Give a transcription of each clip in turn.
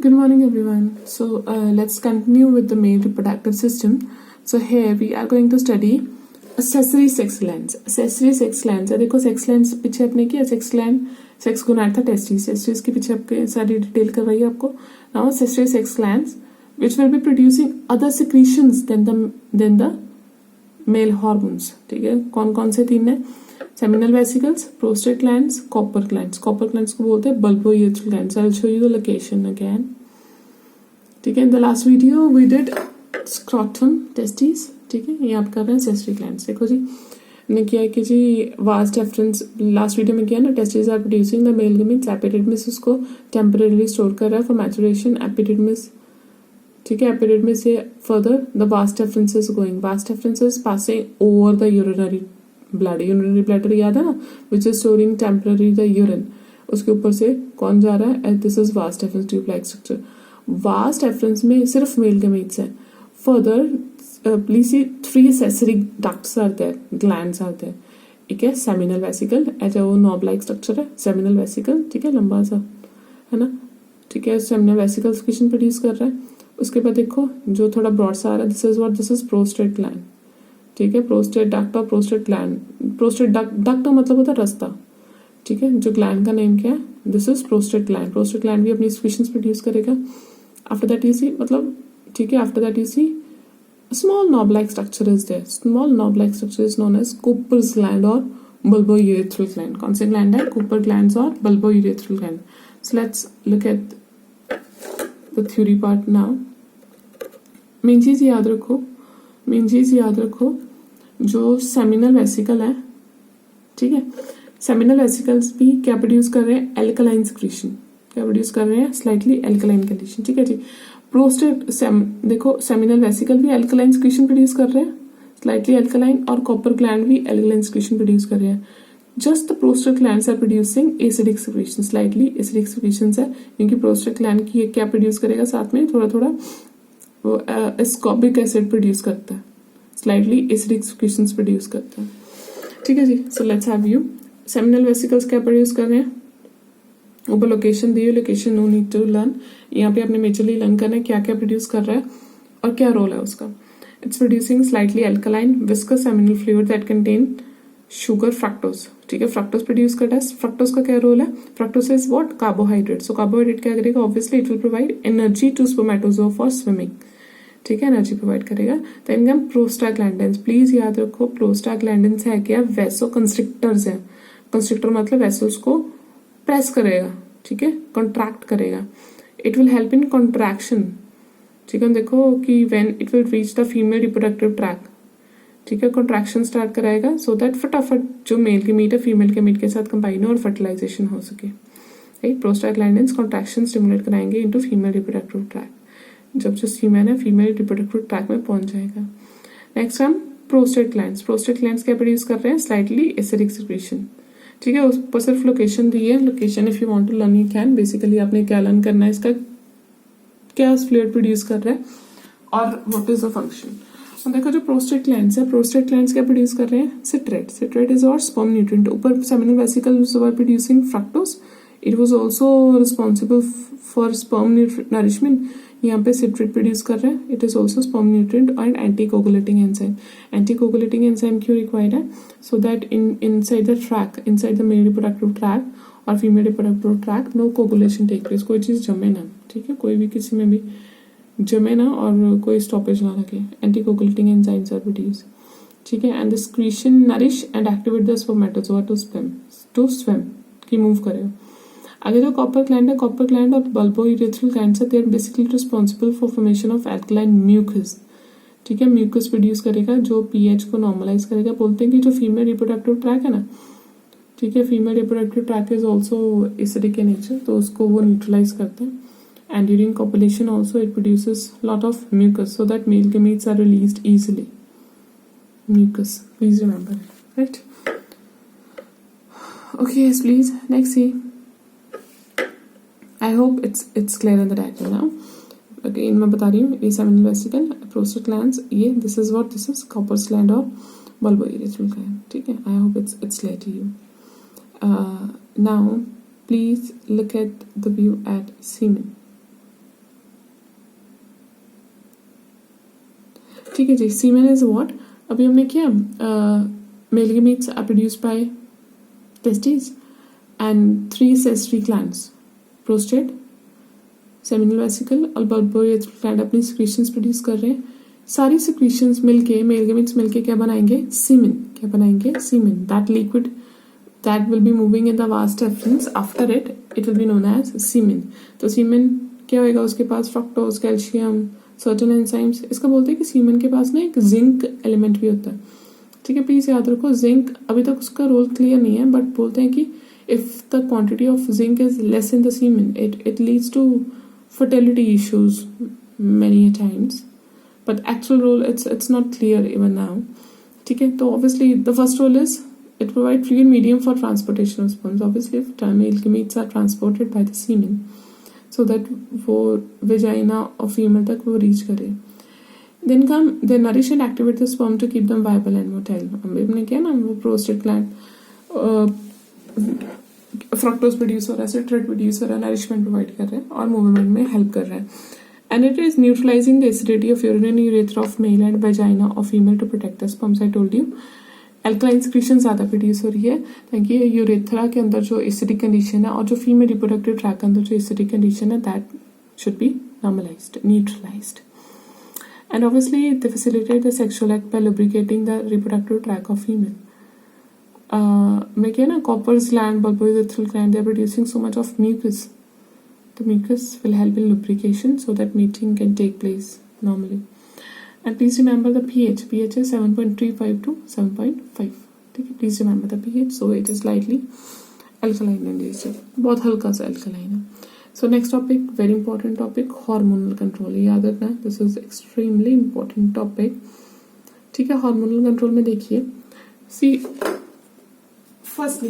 Good morning, everyone. So let's continue with the male reproductive system. So here we are going to study accessory sex glands. Accessory sex glands है, देखो sex glands पीछे आपने किया sex gland, sex gonad था testes. testes के पीछे आपके सारी डिटेल करवाई आपको. Now accessory sex glands which will be producing other secretions than the male hormones. ठीक है, कौन कौन से तीन है? Seminal vesicles, prostate glands, copper glands. Copper glands को बोलते हैं bulbourethral glands. I'll show you the location again. ठीक है, in the last video we did scrotum, testes. ठीक है, ये आप कर रहे हैं accessory glands. देखो जी, हमने किया है कि जी vas deferens लास्ट वीडियो में किया ना, testes are producing the male gametes, epididymis उसको temporarily store कर रहा है for maturation, epididymis. ठीक है, epididymis से further the vas deferens is going. Vas deferens is passing over the urinary urinary bladder याद है ना, which is storing temporary the urine. उसके ऊपर से कौन जा रहा है? This is vas deferens tube like structure. Vas deferens में सिर्फ मेल गमीट्स हैं. Further please see 3 accessory ducts आते हैं, ग्लैंड्स आते हैं. एक है सेमिनल वेसिकल, ऐसा वो नॉब लाइक स्ट्रक्चर है सेमिनल वेसिकल. ठीक है, लंबा सा है ना. ठीक है, सेमिनल वेसिकल सिक्रीशन प्रोड्यूस कर रहा है. उसके बाद देखो जो थोड़ा ब्रॉड सा आ रहा है, दिस इज प्रोस्टेट ग्लैंड. ठीक है, प्रोस्टेट डक्ट और प्रोस्टेट ग्लैंड. प्रोस्टेट डक्ट का मतलब होता है रास्ता. ठीक है, जो ग्लैंड का नेम क्या है? This is prostate gland. Prostate gland भी अपनी सिक्रीशंस प्रोड्यूस करेगा. आफ्टर दैट यू सी, मतलब ठीक है, after that you see small knob like structure is there. Small knob like structure is known as Cooper's gland और bulbourethral gland. कौन से ग्लैंड है? कूपर ग्लैंड्स और bulbourethral gland. So let's look at the theory part now. Main चीज याद रखो, जो सेमिनल वेसिकल है, ठीक है, सेमिनल वेसिकल्स भी क्या प्रोड्यूस कर रहे हैं? Alkaline secretion. क्या प्रोड्यूस कर रहे हैं? Slightly alkaline condition. ठीक है जी. प्रोस्टेट देखो सेमिनल वेसिकल भी एल्कलाइन सिक्रीशन प्रोड्यूस कर रहे हैं, स्लाइटली एल्कलाइन, और कॉपर ग्लैंड भी एल्कलाइन सिक्रीशन प्रोड्यूस कर रहे हैं. Just the prostate glands are producing acidic secretion, slightly acidic secretions है, क्योंकि प्रोस्टेट ग्लैंड की क्या प्रोड्यूस करेगा साथ में? थोड़ा थोड़ा वो एस्कॉर्बिक एसिड प्रोड्यूस करता है, स्लाइटली एसिडिक सिक्रीशंस प्रोड्यूस करता है. ठीक है जी. So let's have you. Seminal vesicles क्या प्रोड्यूस कर रहे हैं? ऊपर लोकेशन दी हुई, location no need to learn. यहाँ पे आपने मेजरली लर्न करना है क्या क्या प्रोड्यूस कर रहा है और क्या रोल है उसका. It's producing slightly alkaline viscous seminal fluid that contain sugar, fructose. ठीक है, फ्रक्टोज प्रोड्यूस करता है. फ्रक्टोज का क्या रोल है? Fructose is what? Carbohydrate. So carbohydrate क्या करेगा? Obviously it will provide energy to spermatozoa for swimming. ठीक है, एनर्जी प्रोवाइड करेगा. Then come prostaglandins. प्लीज याद रखो, प्रोस्टाग्लैंडिन्स है क्या? वेसो कंस्ट्रिक्टर्स है. कंस्ट्रिक्टर मतलब वेसल्स को प्रेस करेगा. ठीक है, कॉन्ट्रैक्ट करेगा. It will help in contraction. ठीक है, देखो कि when it will reach the female reproductive tract. ठीक है, कॉन्ट्रैक्शन स्टार्ट कराएगा सो दैट फटाफट जो मेल के मीट है फीमेल के मीट के साथ कंबाइन हो और फर्टिलाइजेशन हो सके. राइट, प्रोस्टाग्लैंडिन्स कॉन्ट्रैक्शन स्टिमुलेट कराएंगे इनटू फीमेल रिप्रोडक्टिव ट्रैक. जब जो सीमेन है फीमेल रिप्रोडक्टिव ट्रैक में पहुंच जाएगा. नेक्स्ट हम प्रोस्टेट ग्लैंड्स. प्रोस्टेट ग्लैंड्स क्या प्रोड्यूस कर रहे हैं? Slightly acidic secretion. ठीक है, उस पर सिर्फ लोकेशन दी है. Location if you want to learn you can. Basically आपने क्या लर्न करना है, इसका क्या फ्लूइड प्रोड्यूस कर रहा है और व्हाट इज द फंक्शन. तो देखो जो प्रोस्टेट ग्लैंड्स है, प्रोस्टेट ग्लैंड्स क्या प्रोड्यूस कर रहे हैं? सिट्रेट. सिट्रेट इज और स्पर्म न्यूट्रिएंट. ऊपर seminal vesicles were producing fructose. It was also responsible for sperm nourishment. यहाँ पे सिट्रेट प्रोड्यूस कर रहा है. It is also sperm nutrient and anti coagulating enzyme. Anti coagulating enzyme क्यों required है? So that inside the track, inside the male reproductive tract और female reproductive track no coagulation take place. कोई चीज जमे ना. ठीक है, कोई भी किसी में भी जमे ना और कोई स्टॉपेज ना लगे. Anti coagulating enzymes are produce. ठीक है, and the secretion nourish and activate the spermatozoa to swim की मूव करेगा. आगे जो कॉपर ग्लैंड है, कॉपर ग्लैंड और bulbourethral glands है, they are basically responsible for formation of alkaline mucus. ठीक है, म्यूकस प्रोड्यूस करेगा जो पीएच को नॉर्मलाइज करेगा. बोलते हैं कि जो फीमेल रिप्रोडक्टिव ट्रैक है ना, ठीक है, female reproductive tract is also acidic in nature, तो उसको वो न्यूट्रलाइज करते हैं. And during copulation also it produces lot of mucus so that male gametes are released easily. Mucus, please remember. Right, okay please next see. I hope it's clear in the diagram now. Again मैं बता रही हूँ, ये seminal vesicle, prostate glands, ये this is Cowper's gland और bulbourethral gland. ठीक है, I hope it's clear to you. Now please look at the view at semen. ठीक है जी. सीमेन इज व्हाट, अभी हमने किया male gametes are produced by testis and 3 सेस्ट्री ग्लैंड्स, प्रोस्टेट, सेमिनल वेसिकल और बल्बोइड ग्लैंड अपनी सिक्रीशंस प्रोड्यूस कर रहे हैं. सारी सिक्रीशंस मिलके, मेल गेमीट्स मिलके क्या बनाएंगे, सीमेन. क्या बनाएंगे, semen. That liquid that will be moving in the vast effluence, after it will be known as semen. तो सीमेन क्या होएगा, उसके पास फ्रक्टोज, कैल्शियम, सर्टेन एंजाइम्स. इसका बोलते हैं कि सीमेन के पास ना एक जिंक एलिमेंट भी होता है. ठीक है, प्लीज याद रखो जिंक, अभी तक उसका रोल क्लियर नहीं है, बट बोलते हैं कि if the quantity of zinc is less in the semen it leads to fertility issues many times, but actual role it's not clear even now. ठीक है, तो obviously the first role is it provides fluid medium for transportation of sperms. Obviously male gametes are transported by the semen so that वो vagina of female तक वो reach करे. Then they nourish and activate the sperm to keep them viable and motile. हमने क्या ना, वो prostate gland fructose produce हो रहा है, सिट्रेट प्रोड्यूस हो रहा है, नरिशमेंट प्रोवाइड कर रहे हैं और मूवमेंट में हेल्प कर रहा है. And it is neutralizing the acidity of urine urethra of male and vagina of female to protect the sperms. I told you alkaline secretion ज्यादा प्रोड्यूस हो रही है ताकि यूरेथ्रा के अंदर जो एसिडिक कंडीशन है और जो फीमेल रिप्रोडक्टिव ट्रैक के अंदर जो एसिडिक कंडीशन है that should be normalized, neutralized. And obviously they facilitate the sexual act by lubricating the reproductive tract of female. Copper's gland, bulbourethral gland, they are producing so much of mucus. The mucus will help in lubrication so that mating can take place normally. And please remember the pH. pH is 7.35 to 7.5. Okay, please remember the pH. So it is slightly alkaline in nature. बहुत हल्का सा alkaline है. So next topic, very important topic, hormonal control. याद रखना, this is extremely important topic. ठीक है, hormonal control में देखिए. See, firstly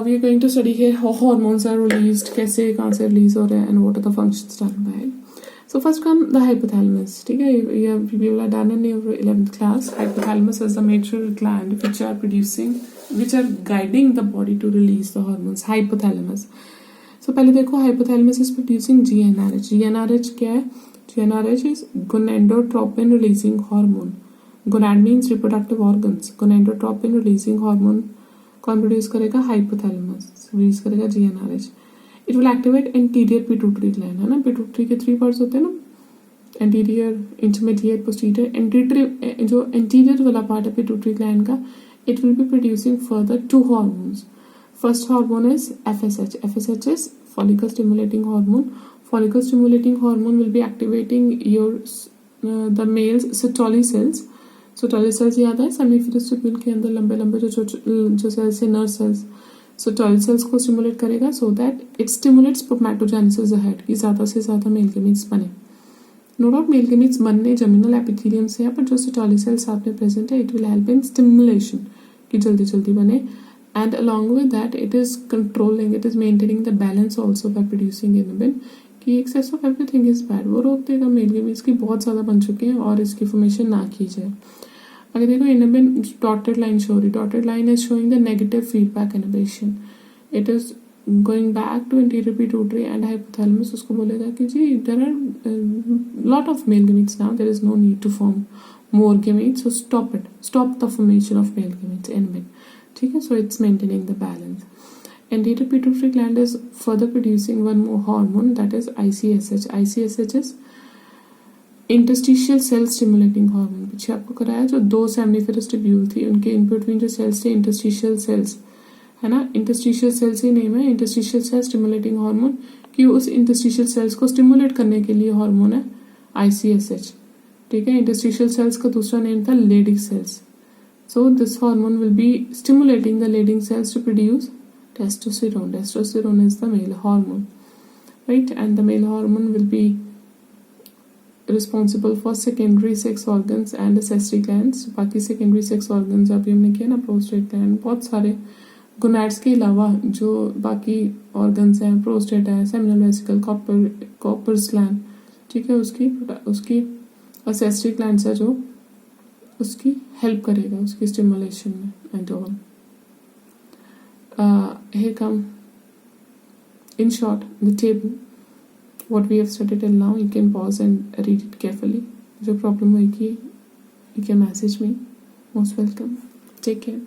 we are going to study here how hormones are released, कैसे कहाँ से रिलीज हो रहे हैं and what are the functions done by it. So first come the hypothalamus. ठीक है, ये people are done in your 11th class. Hypothalamus is the mature gland which are guiding the body to release the hormones. Hypothalamus. So पहले देखो, hypothalamus is producing GnRH. GnRH क्या है? GnRH is gonadotropin releasing hormone. Gonad means reproductive organs. Gonadotropin releasing hormone कौन produce करेगा? Hypothalamus release करेगा GnRH. It will activate anterior pituitary gland, है ना. Pituitary के 3 पार्ट्स होते हैं ना, एंटीरियर, इंटरमीडिएट, पोस्टीरियर. एंटीरियर जो एंटीरियर वाला पार्ट है पिट्यूटरी ग्लैंड का, it will be producing further 2 hormones. First hormone is FSH. FSH is follicle stimulating hormone. Follicle stimulating hormone will be activating the male's Sertoli cells. Sertoli cells याद है, सेमीफिरस tubule के अंदर लंबे लंबे जो sales है, nerve cells. Sertoli cells को stimulate करेगा so that it stimulates spermatogenesis ahead, कि ज्यादा से ज्यादा मेल गेमीट्स बने. नो डाउट मेल गेमीट्स बनने जमिनल एपिथेलियम से है, पर जो Sertoli cells साथ में प्रेजेंट है it will help in stimulation, कि जल्दी जल्दी बने. And along with that, it is controlling, it is maintaining the balance also by producing inhibin. कि excess of everything is bad. वो रोक देगा मेल गेमीट्स की बहुत ज़्यादा बन चुके हैं और इसकी फॉर्मेशन ना की जाए. अगर देखो इनहिबिन डॉटेड लाइन शो रही, dotted line is showing the negative feedback inhibition. It is going back to anterior pituitary and hypothalamus उसको बोलेगा कि जी there are lot of male gametes now, there is no need to form more gametes, so stop it, stop the formation of male gametes, inhibin. ठीक है, so it's maintaining the balance. Anterior pituitary gland is further producing one more hormone, that is ICSH. ICSH is interstitial cell stimulating hormone. पीछे आपको कराया जो 2 seminiferous tubule थी, उनके in between जो sales थे इंटरस्टिशियल सेल्स, है ना. इंटरस्टिशियल सेल्स ही नेम है, इंटरस्टिशियल सेल स्टिमुलेटिंग हार्मोन, कि उस इंटरस्टिशियल सेल्स को स्टिमुलेट करने के लिए हार्मोन है ICSH. ठीक है, इंटरस्टिशियल सेल्स का दूसरा नेम था Leydig cells. So this hormone will be stimulating the leading cells to produce testosterone. Testosterone is the male hormone, right? And the male hormone will be responsible for secondary sex organs and accessory glands. बाकी secondary sex organs अभी हमने किया ना, prostate gland, बहुत सारे gonads के अलावा जो बाकी organs हैं, prostate है, seminal vesicle, Copper's gland, ठीक है, उसकी accessory glands है जो उसकी हेल्प करेगा उसकी स्टिमुलेशन में and all. Here come in short the table what we have studied till now. You can pause and read it carefully. जो प्रॉब्लम होगी, you can message me. Most welcome. Take care.